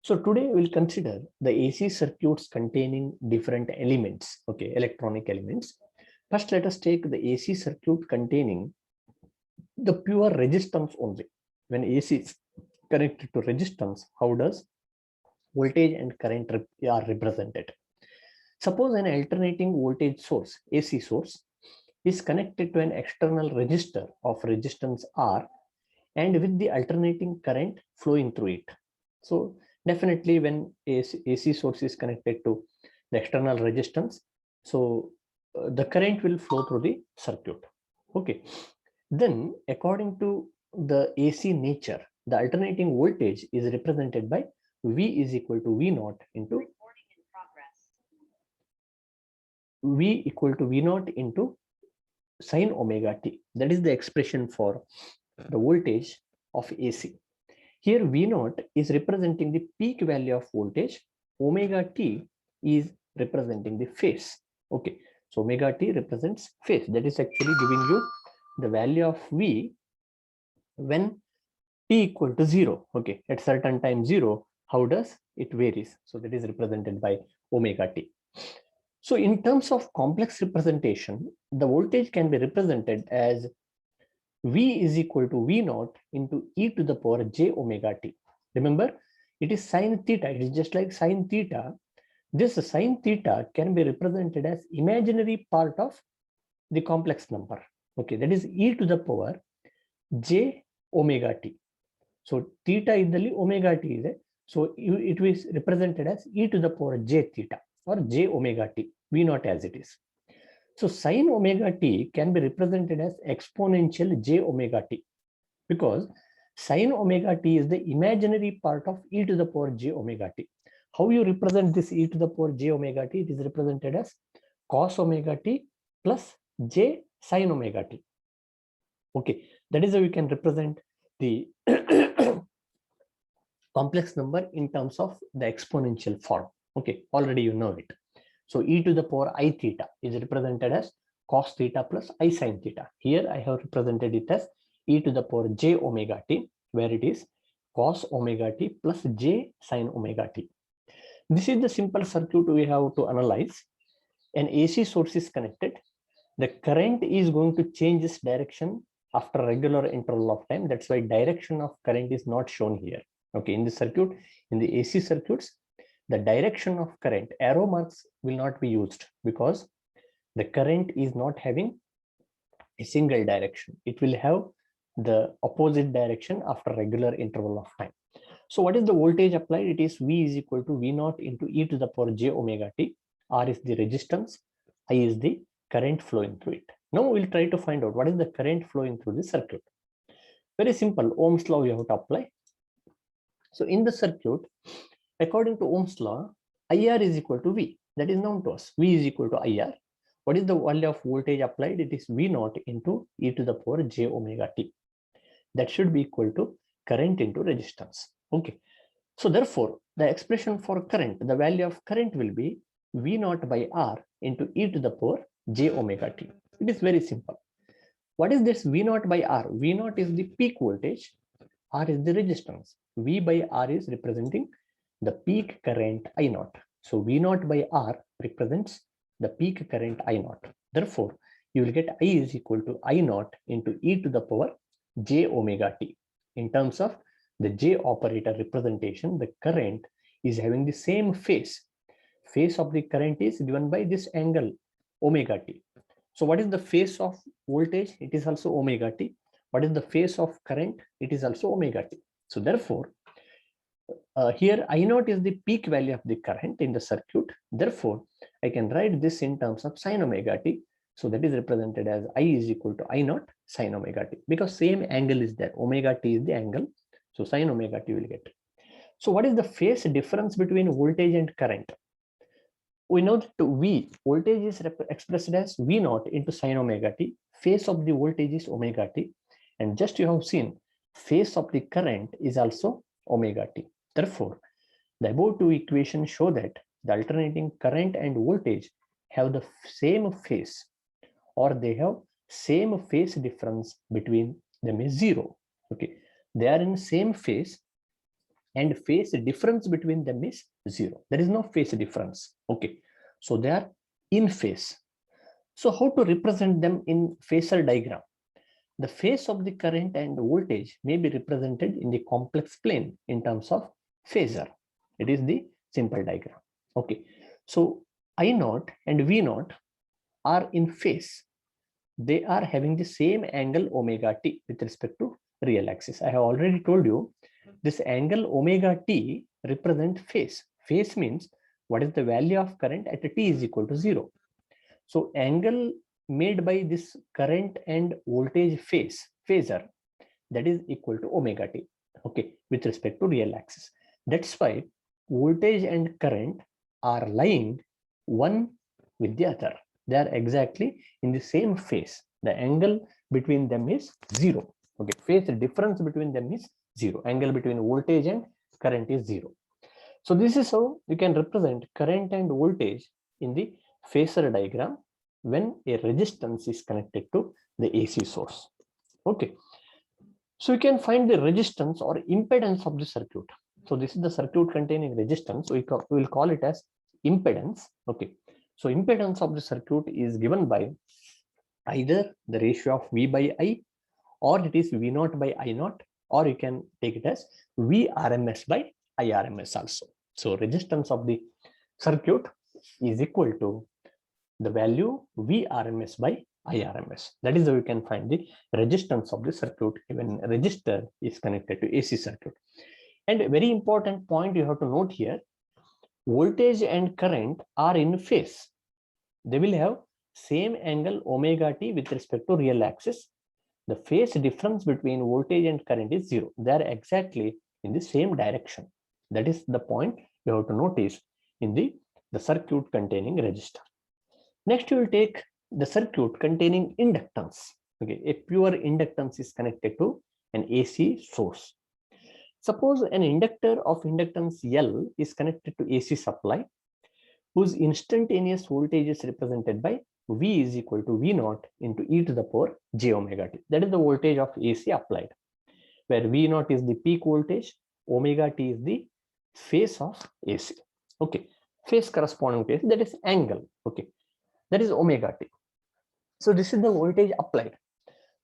So today we'll consider the AC circuits containing different elements, okay, electronic elements. First, let us take the AC circuit containing the pure resistance only. When AC is connected to resistance, how does voltage and current are represented? Suppose an alternating voltage source, AC source, is connected to an external resistor of resistance R and with the alternating current flowing through it. So definitely when AC source is connected to the external resistance, so the current will flow through the circuit. Okay. Then according to the AC nature, the alternating voltage is represented by V is equal to V naught into V equal to V naught into sine omega t. That is the expression for the voltage of AC. Here V naught is representing the peak value of voltage. Omega t is representing the phase. Okay, so omega t represents phase. That is actually giving you the value of V when t equal to 0. Okay, at certain time 0, how does it varies? So that is represented by omega t. So in terms of complex representation, the voltage can be represented as V is equal to V naught into e to the power j omega t. Remember, it is sine theta. It is just like sine theta. This sine theta can be represented as imaginary part of the complex number. Okay, that is e to the power j omega t. So theta is the omega t is it. So it is represented as e to the power j theta or j omega t, V naught as it is. So sine omega t can be represented as exponential j omega t because sine omega t is the imaginary part of e to the power j omega t. How you represent this e to the power j omega t? It is represented as cos omega t plus j sine omega t. Okay, that is how you can represent the complex number in terms of the exponential form. Okay, already you know it. So e to the power I theta is represented as cos theta plus I sin theta. Here I have represented it as e to the power j omega t, where it is cos omega t plus j sin omega t. This is the simple circuit we have to analyze. An AC source is connected. The current is going to change its direction after regular interval of time. That's why direction of current is not shown here. Okay, in the circuit, in the AC circuits, the direction of current arrow marks will not be used because the current is not having a single direction. It will have the opposite direction after regular interval of time. So what is the voltage applied? It is V is equal to V naught into e to the power j omega t. R is the resistance, I is the current flowing through it. Now we'll try to find out what is the current flowing through the circuit. Very simple, Ohm's law you have to apply. So in the circuit, according to Ohm's law, IR is equal to V. That is known to us. V is equal to IR. What is the value of voltage applied? It is V naught into e to the power j omega t. That should be equal to current into resistance. Okay. So therefore, the expression for current, the value of current will be V naught by R into e to the power j omega t. It is very simple. What is this V naught by R? V naught is the peak voltage. R is the resistance. V by R is representing the peak current I naught. So V naught by R represents the peak current I naught. Therefore, you will get I is equal to I naught into e to the power j omega t. In terms of the j operator representation, the current is having the same phase. Phase of the current is given by this angle omega t. So what is the phase of voltage? It is also omega t. What is the phase of current? It is also omega t. So therefore, here I naught is the peak value of the current in the circuit. Therefore, I can write this in terms of sine omega t. So that is represented as I is equal to I naught sine omega t, because same angle is there. Omega t is the angle. So sine omega t will get. So what is the phase difference between voltage and current? We know that V, voltage is expressed as V naught into sine omega t. Phase of the voltage is omega t. And just you have seen, phase of the current is also omega t. Therefore, the above two equations show that the alternating current and voltage have the same phase, or they have same phase difference between them is 0. Okay, they are in same phase and phase difference between them is 0. There is no phase difference. Okay, so they are in phase. So how to represent them in phasor diagram? The phase of the current and voltage may be represented in the complex plane in terms of phasor. It is the simple diagram. Okay, so I naught and V naught are in phase. They are having the same angle omega t with respect to real axis. I have already told you this angle omega t represent phase. Phase means what is the value of current at t is equal to 0. So angle made by this current and voltage phasor, that is equal to omega t, okay, with respect to real axis. That's why voltage and current are lying one with the other. They are exactly in the same phase. The angle between them is 0. Okay, phase difference between them is 0. Angle between voltage and current is 0. So this is how you can represent current and voltage in the phasor diagram when a resistance is connected to the AC source. Okay, so you can find the resistance or impedance of the circuit. So this is the circuit containing resistance. So we will call it as impedance. Okay, so impedance of the circuit is given by either the ratio of V by I, or it is V naught by I naught, or you can take it as V RMS by I RMS also. So resistance of the circuit is equal to the value V RMS by I RMS. That is how you can find the resistance of the circuit when a resistor is connected to AC circuit. And a very important point you have to note here, voltage and current are in phase. They will have same angle omega t with respect to real axis. The phase difference between voltage and current is 0. They are exactly in the same direction. That is the point you have to notice in the circuit containing resistor. Next, you will take the circuit containing inductance. Okay, a pure inductance is connected to an AC source. Suppose an inductor of inductance L is connected to AC supply, whose instantaneous voltage is represented by V is equal to V naught into e to the power j omega t. That is the voltage of AC applied, where V naught is the peak voltage, omega t is the phase of AC. Okay, phase corresponding to AC, that is angle. Okay, that is omega t. So this is the voltage applied.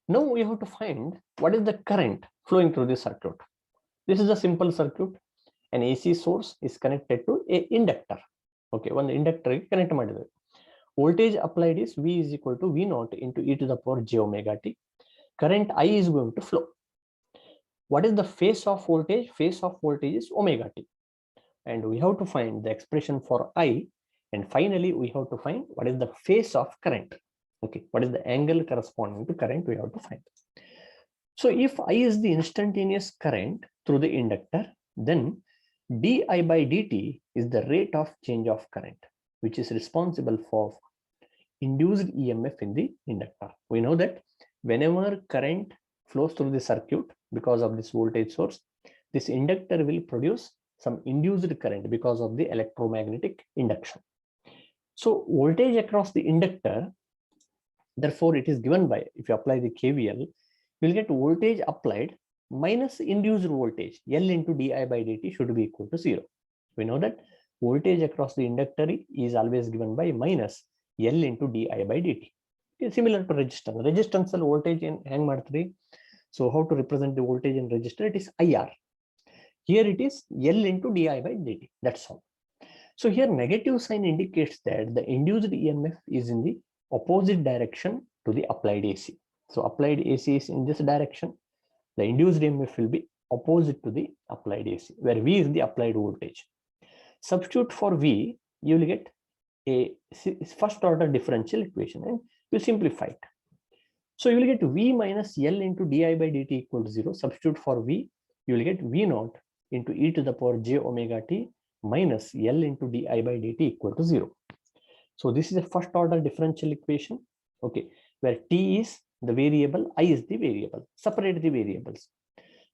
Now we have to find what is the current flowing through the circuit. This is a simple circuit. An AC source is connected to a inductor. Okay, one inductor connect ಮಾಡಿದೆ. Voltage applied is V is equal to V naught into e to the power j omega t. Current I is going to flow. What is the phase of voltage? Phase of voltage is omega t. And we have to find the expression for I. And finally, we have to find what is the phase of current. Okay, what is the angle corresponding to current we have to find. So if I is the instantaneous current through the inductor, then di by dt is the rate of change of current, which is responsible for induced EMF in the inductor. We know that whenever current flows through the circuit because of this voltage source, this inductor will produce some induced current because of the electromagnetic induction. So voltage across the inductor, therefore it is given by, if you apply the KVL, you will get voltage applied minus induced voltage, L into di by dt should be equal to 0. We know that voltage across the inductor is always given by minus L into di by dt. It's similar to resistance. Resistance voltage in hang ಮಾಡ್ತೀರಿ. So how to represent the voltage in resistor? It is IR. Here it is L into di by dt. That's all. So here negative sign indicates that the induced EMF is in the opposite direction to the applied AC. So applied AC is in this direction. The induced EMF will be opposite to the applied AC, where V is the applied voltage. Substitute for V, you will get a first order differential equation and you simplify it. So you will get V minus L into di by dt equal to 0. Substitute for V, you will get V naught into e to the power j omega t minus L into di by dt equal to 0. So this is a first order differential equation, okay, where t is the variable, I is the variable. Separate the variables.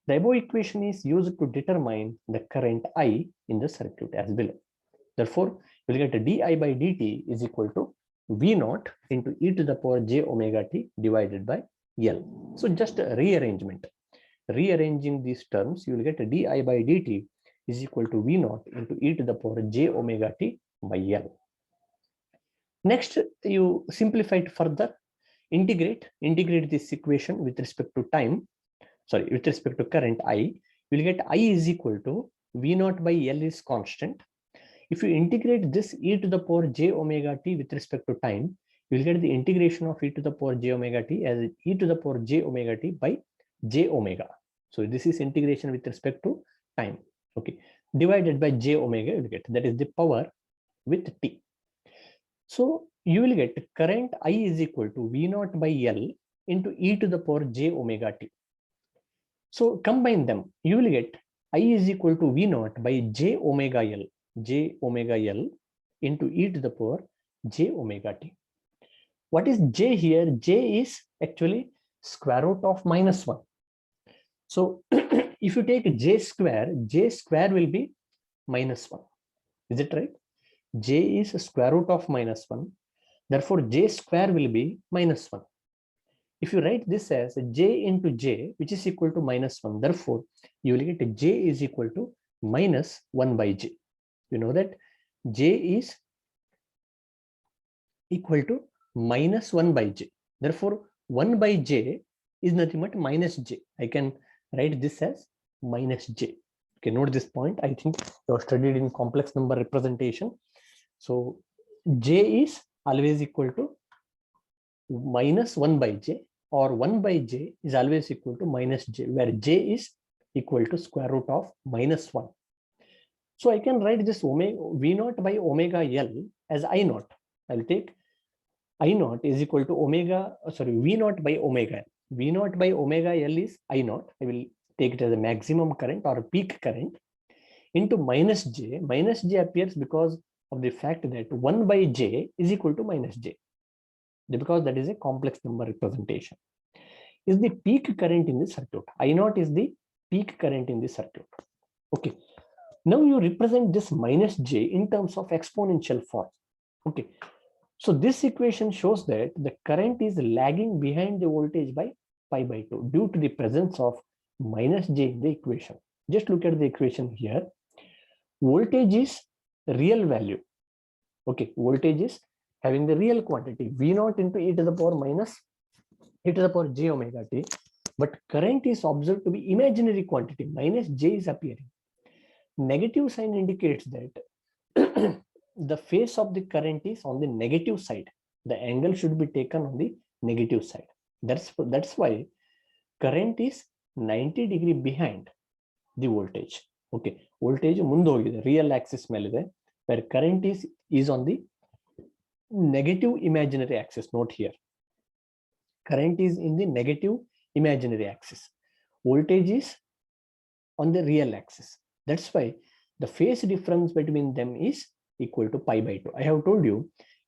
The above equation is used to determine the current I in the circuit as below. Therefore, you will get a di by dt is equal to V naught into e to the power j omega t divided by L. So just a rearrangement. Rearranging these terms, you will get a di by dt is equal to V naught into e to the power j omega t by L. Next, you simplify it further, integrate this equation with respect to time, with respect to current I. You will get I is equal to V naught by L is constant. If you integrate this e to the power j omega t with respect to time, you will get the integration of e to the power j omega t as e to the power j omega t by j omega. So this is integration with respect to time. Okay, divided by j omega, you will get, that is the power with t. So you will get current I is equal to V naught by L into e to the power j omega t. So combine them, you will get I is equal to V naught by j omega L into e to the power j omega t. What is j here? J is actually square root of -1. So if you take j square will be -1. Is it right? J is square root of -1. Therefore, j square will be -1. If you write this as j into j, which is equal to -1, therefore, you will get j is equal to -1 by j. You know that j is equal to -1 by j. Therefore, 1 by j is nothing but -j. I can write this as -j. Okay, note this point. I think you have studied in complex number representation. So j is always equal to -1 by j, or 1 by j is always equal to -j, where j is equal to square root of -1. So I can write this V naught by omega L as I naught. I'll take I naught is equal to V naught by omega L. V naught by omega L is I naught. I will take it as a maximum current or peak current into -j. -j appears because of the fact that 1 by j is equal to -j, because that is a complex number representation. Is the peak current in the circuit. I naught is the peak current in the circuit. Okay. Now you represent this -j in terms of exponential form. Okay. So this equation shows that the current is lagging behind the voltage by pi by 2 due to the presence of -j in the equation. Just look at the equation here. Voltage is real value. Okay, voltage is having the real quantity V naught into e to the power j omega t, but current is observed to be imaginary quantity. -j is appearing. Negative sign indicates that the phase of the current is on the negative side. The angle should be taken on the negative side. That's why current is 90 degree behind the voltage. Okay, voltage mundu hogide, real axis melide, where current is on the negative imaginary axis. Note here, current is in the negative imaginary axis. Voltage is on the real axis. That's why the phase difference between them is equal to pi by 2. I have told you,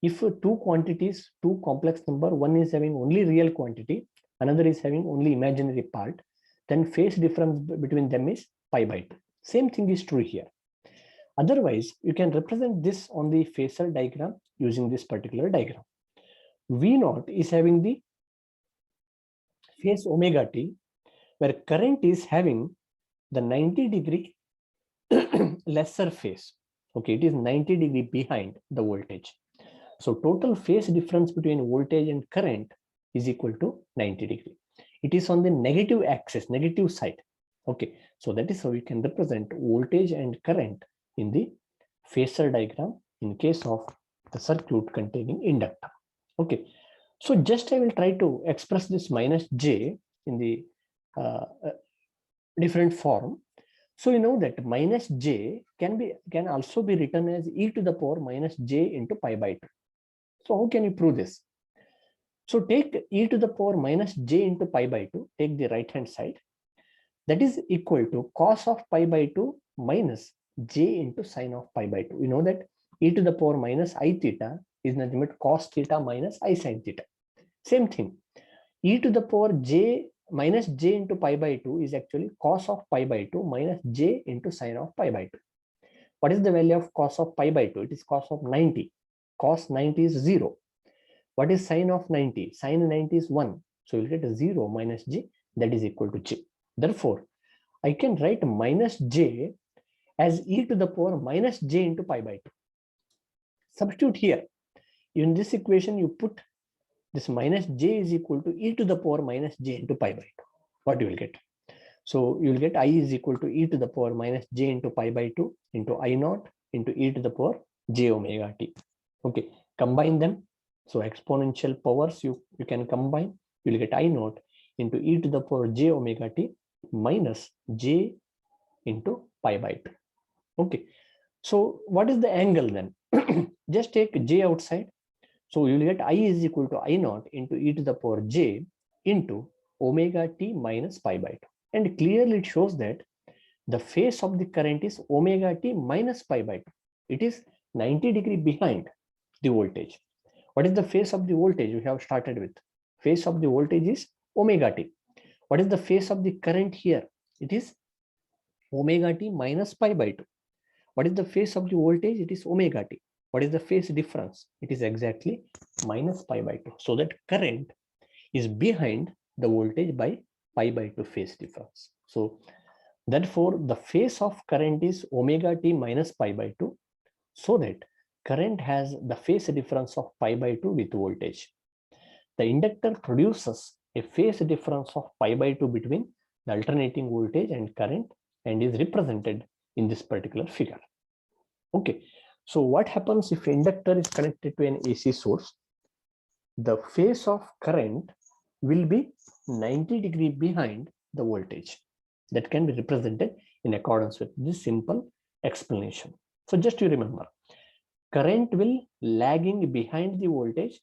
if two quantities, two complex number, one is having only real quantity, another is having only imaginary part, then phase difference between them is pi by 2. Same thing is true here. Otherwise, you can represent this on the phasor diagram using this particular diagram. V naught is having the phase omega t, where current is having the 90 degree lesser phase. Okay, it is 90 degree behind the voltage. So total phase difference between voltage and current is equal to 90 degree. It is on the negative axis, negative side. Okay, so that is how we can represent voltage and current in the phasor diagram in case of the circuit containing inductor. Okay, so just I will try to express this -j in the different form. So you know that -j can also be written as e to the power -j into pi by 2. So how can you prove this? So take e to the power -j into pi by 2, take the right hand side. That is equal to cos of pi by 2 minus j into sine of pi by 2. You know that e to the power minus I theta is nothing but cos theta minus I sine theta. Same thing, e to the power j minus j into pi by 2 is actually cos of pi by 2 minus j into sine of pi by 2. What is the value of cos of pi by 2? It is cos of 90. Cos 90 is 0. What is sine of 90? Sine 90 is 1. So you'll get 0 minus j, that is equal to j. Therefore, I can write -j as e to the power minus j into pi by 2. Substitute here. In this equation, you put this minus j is equal to e to the power minus j into pi by 2. What you will get? So you will get I is equal to e to the power minus j into pi by 2 into I naught into e to the power j omega t. Okay, combine them. So exponential powers you can combine. You will get I naught into e to the power j omega t minus j into pi by 2. Okay, so what is the angle then? Just take j outside. So you will get I is equal to I naught into e to the power j into omega t minus pi by 2. And clearly it shows that the phase of the current is omega t minus pi by 2. It is 90 degree behind the voltage. What is the phase of the voltage we have started with? Phase of the voltage is omega t. What is the phase of the current here? It is omega t minus pi by 2. What is the phase of the voltage? It is omega t. What is the phase difference? It is exactly minus pi by 2. So that current is behind the voltage by pi by 2 phase difference. So therefore, the phase of current is omega t minus pi by 2, so that current has the phase difference of pi by 2 with voltage. The inductor produces a phase difference of pi by 2 between the alternating voltage and current and is represented in this particular figure. Okay, so what happens if inductor is connected to an AC source? The phase of current will be 90 degree behind the voltage. That can be represented in accordance with this simple explanation. So just to remember, current will lagging behind the voltage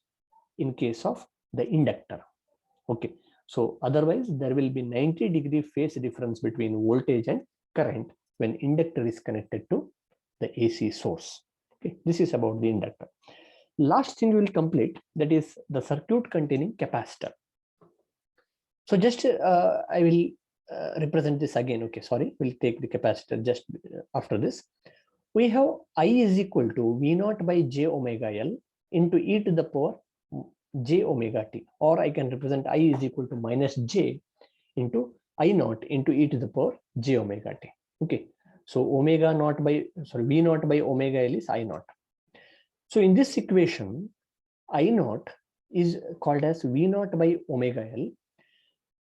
in case of the inductor. Okay, so otherwise there will be 90 degree phase difference between voltage and current when inductor is connected to the AC source. Okay, this is about the inductor. Last thing we will complete, that is the circuit containing capacitor. So just I will represent this again. Okay, sorry, we'll take the capacitor just after this. We have I is equal to V naught by j omega L into e to the power j omega t, or I can represent I is equal to minus j into I naught into e to the power j omega t. Okay, so omega naught by, sorry, V naught by omega L is I naught. So in this equation, I naught is called as V naught by omega L.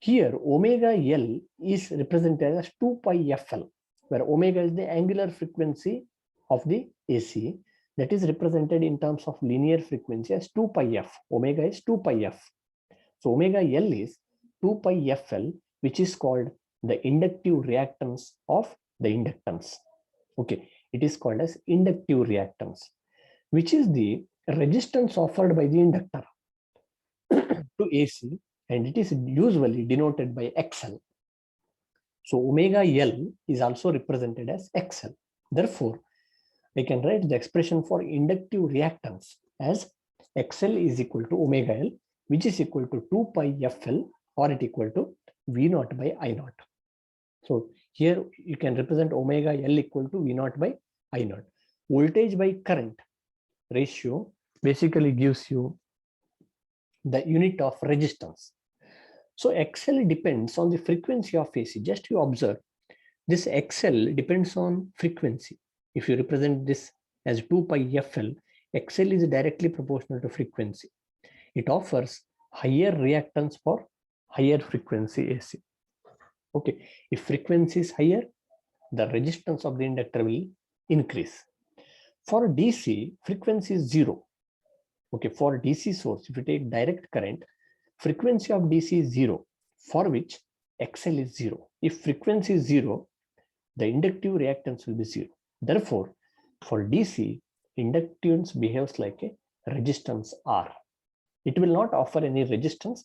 Here, omega L is represented as 2 pi fl, where omega is the angular frequency of the AC, that is represented in terms of linear frequency as 2 pi f. Omega is 2 pi f. So omega L is 2 pi fl, which is called the inductive reactance of the inductance. Okay, it is called as inductive reactance, which is the resistance offered by the inductor to AC, and it is usually denoted by XL. So omega L is also represented as XL. Therefore, I can write the expression for inductive reactance as XL is equal to omega L, which is equal to 2 pi fl, or it equal to V naught by I naught. So here you can represent omega L equal to V naught by I naught. Voltage by current ratio basically gives you the unit of resistance. So XL depends on the frequency of AC. Just you observe, this XL depends on frequency. If you represent this as 2 pi fl, XL is directly proportional to frequency. It offers higher reactance for higher frequency AC. Okay, if frequency is higher, the resistance of the inductor will increase. For DC, frequency is 0. Okay, for DC source, if you take direct current, frequency of DC is 0, for which XL is 0. If frequency is 0, the inductive reactance will be 0. Therefore, for DC, inductance behaves like a resistance R. It will not offer any resistance,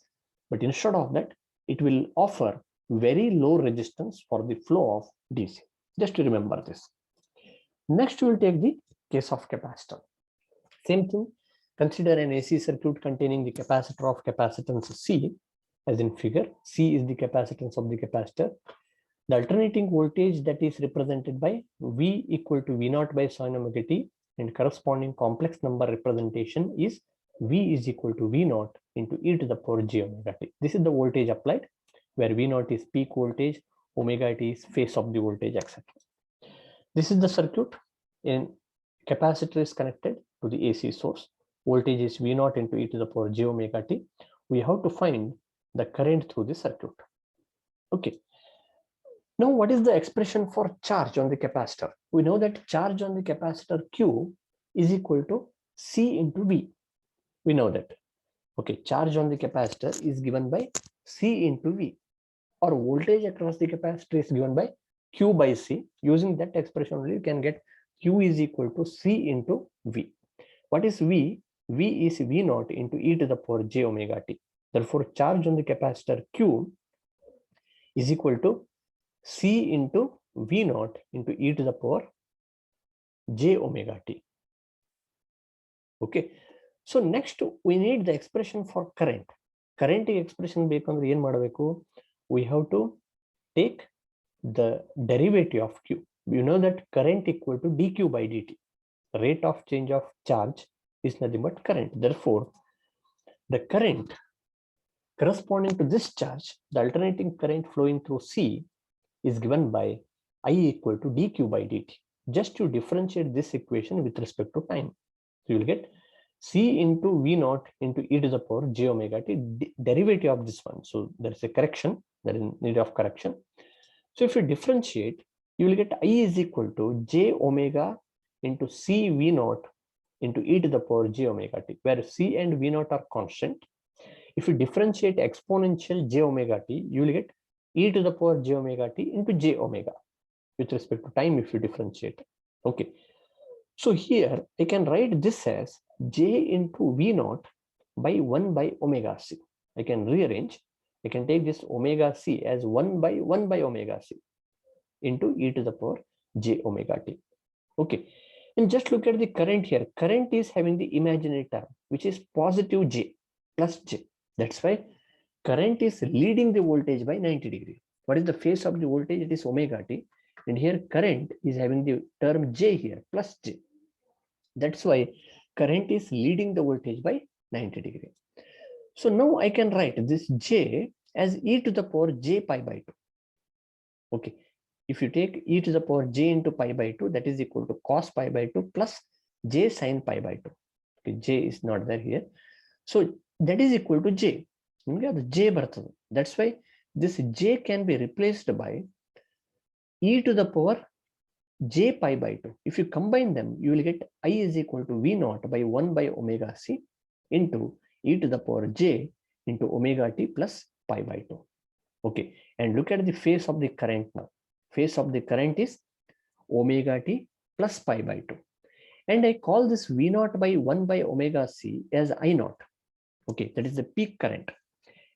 but instead of that, it will offer very low resistance for the flow of DC. Just to remember this. Next, we will take the case of capacitor. Same thing. Consider an AC circuit containing the capacitor of capacitance C, as in figure. C is the capacitance of the capacitor. The alternating voltage that is represented by V equal to V naught by sin omega t, and corresponding complex number representation is V is equal to V naught into e to the power j omega t. This is the voltage applied, where V naught is peak voltage, omega t is phase of the voltage, etc. This is the circuit. In capacitor is connected to the AC source. Voltage is V0 into e to the power j omega t. We have to find the current through the circuit. Okay. Now, what is the expression for charge on the capacitor? We know that charge on the capacitor Q is equal to C into V. We know that. Okay, charge on the capacitor is given by C into V, or voltage across the capacitor is given by Q by C. Using that expression only, you can get Q is equal to C into V. What is V? V is V0 into e to the power j omega t. Therefore, charge on the capacitor Q is equal to C into V0 into e to the power j omega t. Okay. So next we need the expression for current. Current expression ಬೇಕಂದ್ರೆ ಏನು ಮಾಡಬೇಕು? We have to take the derivative of Q. You know that current equal to dq by dt. Rate of change of charge is nothing but current. Therefore, the current corresponding to this charge, the alternating current flowing through C, is given by I equal to dq by dt. Just to differentiate this equation with respect to time, so you will get C into V0 into e to the power j omega t, derivative of this one. So there is a correction, there is need of correction. So if you differentiate, you will get I is equal to j omega into C V0 into e to the power j omega t, where C and V0 are constant. If you differentiate exponential j omega t, you will get e to the power j omega t into j omega with respect to time if you differentiate. Okay. So here I can write this as j into V0 by 1 by omega c. I can rearrange. I can take this omega c as 1 by omega c into e to the power j omega t. Okay. And just look at the current here. Current is having the imaginary term, which is positive j plus j. That's why current is leading the voltage by 90 degrees. What is the phase of the voltage? It is omega t. And here current is having the term j here plus j. That's why current is leading the voltage by 90 degrees. So now I can write this j as e to the power j pi by 2. Okay. If you take e to the power j into pi by 2, that is equal to cos pi by 2 plus j sin pi by 2. Okay, j is not there here. So that is equal to j. J ಬರ್ತದೆ. That's why this j can be replaced by e to the power j pi by 2. If you combine them, you will get I is equal to V0 by 1 by omega c into e to the power j into omega t plus pi by 2. Okay. And look at the phase of the current now. Phase of the current is omega t plus pi by 2. And I call this V0 by 1 by omega c as I0. Okay. That is the peak current.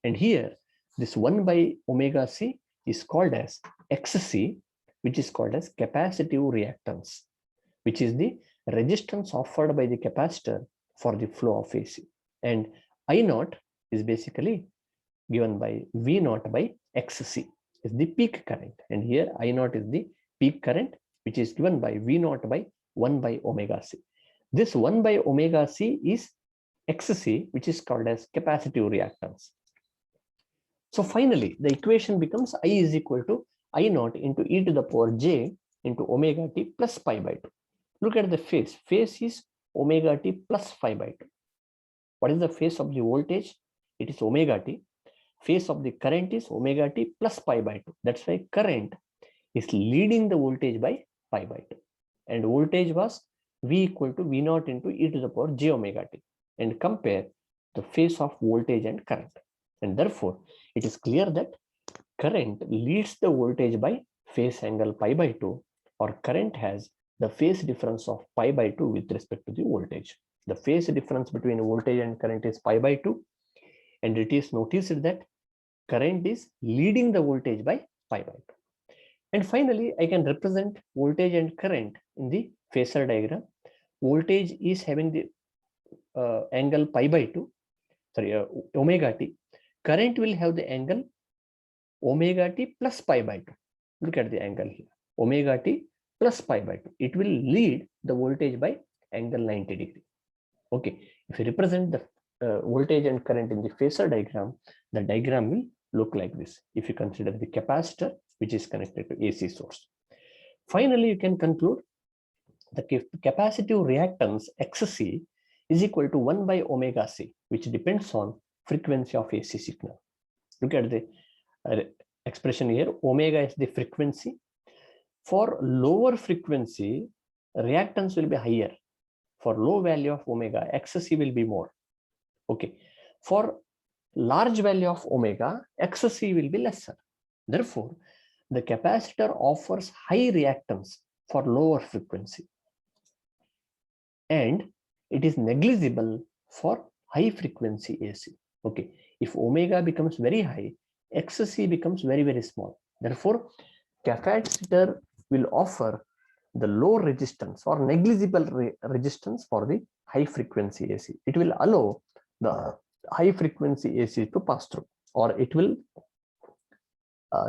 And here, this 1 by omega c is called as XC, which is called as capacitive reactance, which is the resistance offered by the capacitor for the flow of AC. And I0 is basically given by V0 by XC, is the peak current. And here I0 is the peak current, which is given by V0 by 1 by omega c. This 1 by omega c is XC, which is called as capacitive reactance. So finally, the equation becomes I is equal to I0 into e to the power j into omega t plus pi by 2. Look at the phase. Phase is omega t plus pi by 2. What is the phase of the voltage? It is omega t. Phase of the current is omega t plus pi by 2. That's why current is leading the voltage by pi by 2. And voltage was V equal to V0 into e to the power j omega t. And compare the phase of voltage and current. And therefore, it is clear that current leads the voltage by phase angle pi by 2, or current has the phase difference of pi by 2 with respect to the voltage. The phase difference between voltage and current is pi by 2, and it is noticed that current is leading the voltage by pi by 2. And finally, I can represent voltage and current in the phasor diagram. Voltage is having the angle pi by 2, sorry, omega t. Current will have the angle omega t plus pi by 2. Look at the angle here. Omega t plus pi by 2. It will lead the voltage by angle 90 degree. Okay. If you represent the voltage and current in the phasor diagram, the diagram will look like this. If you consider the capacitor, which is connected to AC source. Finally, you can conclude the capacitive reactance XC is equal to 1 by omega C, which depends on frequency of AC signal. Look at the expression here. Omega is the frequency. For lower frequency, reactance will be higher. For low value of omega, XC will be more. Okay. For large value of omega, XC will be lesser. Therefore, the capacitor offers high reactance for lower frequency, and it is negligible for high frequency AC. Okay. If omega becomes very high, XC becomes very, very small. Therefore, capacitor will offer the low resistance or negligible resistance for the high frequency AC. It will allow the high frequency AC to pass through, or it will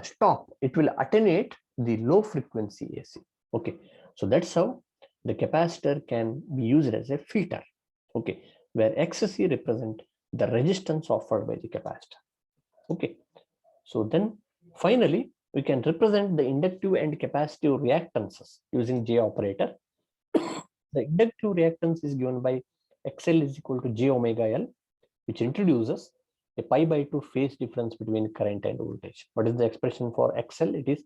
stop. It will attenuate the low frequency AC. Okay, so that's how the capacitor can be used as a filter. Okay, where XC represent the resistance offered by the capacitor. Okay, so then finally we can represent the inductive and capacitive reactances using J operator. The inductive reactance is given by XL is equal to J omega L, which introduces a pi by 2 phase difference between current and voltage. What is the expression for XL? It is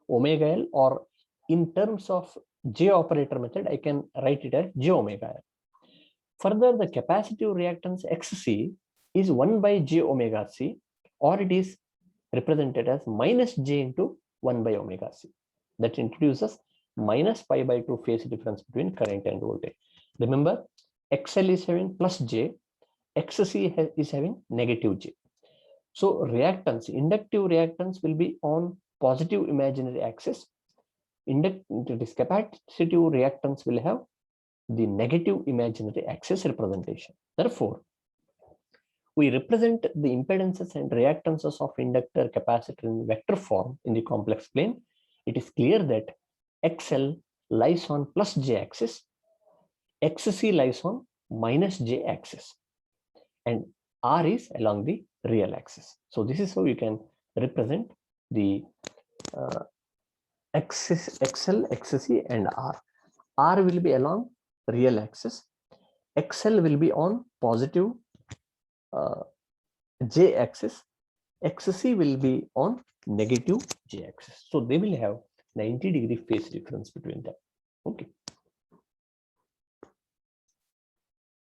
omega L, or in terms of J operator method, I can write it as J omega L. Further, the capacitive reactance XC is 1 by J omega C, or it is represented as minus J into 1 by omega C. That introduces minus pi by 2 phase difference between current and voltage. Remember, XL is having plus J, XC is having negative J. So reactance, inductive reactance will be on positive imaginary axis. This capacitive reactance will have the negative imaginary axis representation. Therefore, we represent the impedances and reactances of inductor capacitor in vector form in the complex plane. It is clear that XL lies on plus J axis, XC lies on minus J axis, and R is along the real axis. So this is how you can represent the axis, XL, XC, and R. R will be along real axis, XL will be on positive J axis, XC will be on negative J axis. So they will have 90-degree phase difference between them. Okay.